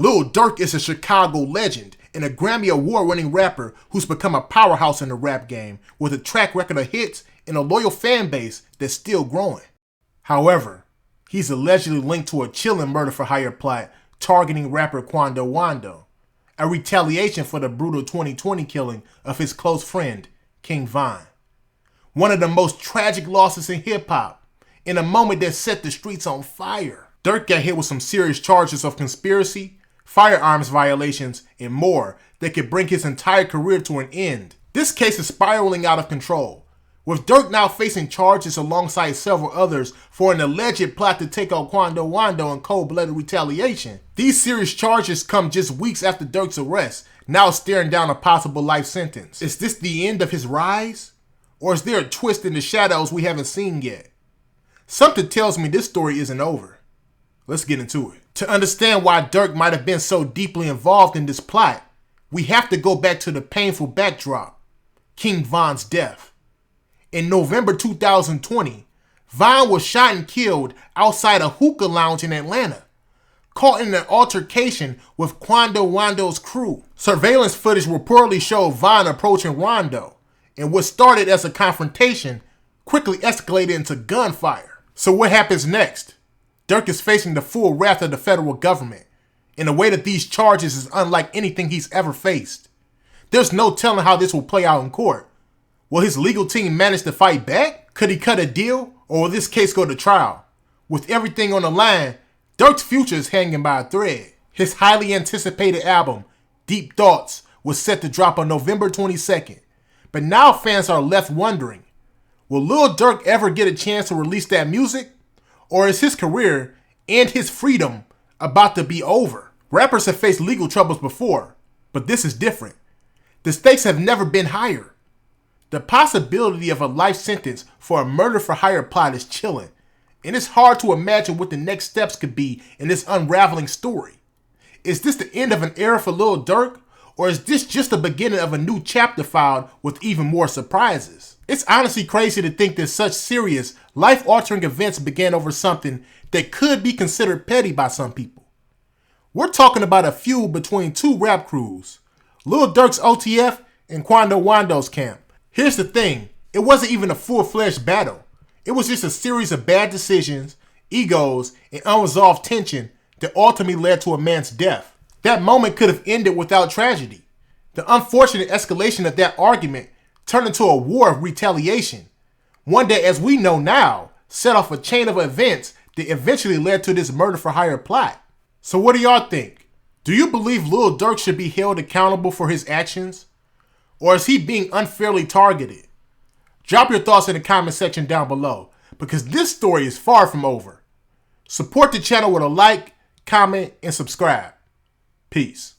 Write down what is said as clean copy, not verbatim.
Lil Durk is a Chicago legend and a Grammy award-winning rapper who's become a powerhouse in the rap game with a track record of hits and a loyal fan base that's still growing. However, he's allegedly linked to a chilling murder-for-hire plot targeting rapper Quando Wando, a retaliation for the brutal 2020 killing of his close friend, King Von. One of the most tragic losses in hip-hop, in a moment that set the streets on fire. Durk got hit with some serious charges of conspiracy, firearms violations, and more that could bring his entire career to an end. This case is spiraling out of control, with Durk now facing charges alongside several others for an alleged plot to take out Quando Wando in cold-blooded retaliation. These serious charges come just weeks after Durk's arrest, now staring down a possible life sentence. Is this the end of his rise? Or is there a twist in the shadows we haven't seen yet? Something tells me this story isn't over. Let's get into it. To understand why Durk might have been so deeply involved in this plot, we have to go back to the painful backdrop, King Von's death. In November 2020, Von was shot and killed outside a hookah lounge in Atlanta, caught in an altercation with Quando Wando's crew. Surveillance footage reportedly showed Von approaching Wando, and what started as a confrontation quickly escalated into gunfire. So what happens next? Durk is facing the full wrath of the federal government in a way that these charges is unlike anything he's ever faced. There's no telling how this will play out in court. Will his legal team manage to fight back? Could he cut a deal, or will this case go to trial? With everything on the line, Durk's future is hanging by a thread. His highly anticipated album, Deep Thoughts, was set to drop on November 22nd. But now fans are left wondering, will Lil Durk ever get a chance to release that music? Or is his career and his freedom about to be over? Rappers have faced legal troubles before, but this is different. The stakes have never been higher. The possibility of a life sentence for a murder-for-hire plot is chilling, and it's hard to imagine what the next steps could be in this unraveling story. Is this the end of an era for Lil Durk? Or is this just the beginning of a new chapter filed with even more surprises? It's honestly crazy to think that such serious, life-altering events began over something that could be considered petty by some people. We're talking about a feud between two rap crews, Lil Durk's OTF and Quando Wando's camp. Here's the thing, it wasn't even a full-fledged battle. It was just a series of bad decisions, egos, and unresolved tension that ultimately led to a man's death. That moment could have ended without tragedy. The unfortunate escalation of that argument turned into a war of retaliation. One that, as we know now, set off a chain of events that eventually led to this murder-for-hire plot. So what do y'all think? Do you believe Lil Durk should be held accountable for his actions? Or is he being unfairly targeted? Drop your thoughts in the comment section down below, because this story is far from over. Support the channel with a like, comment, and subscribe. Peace.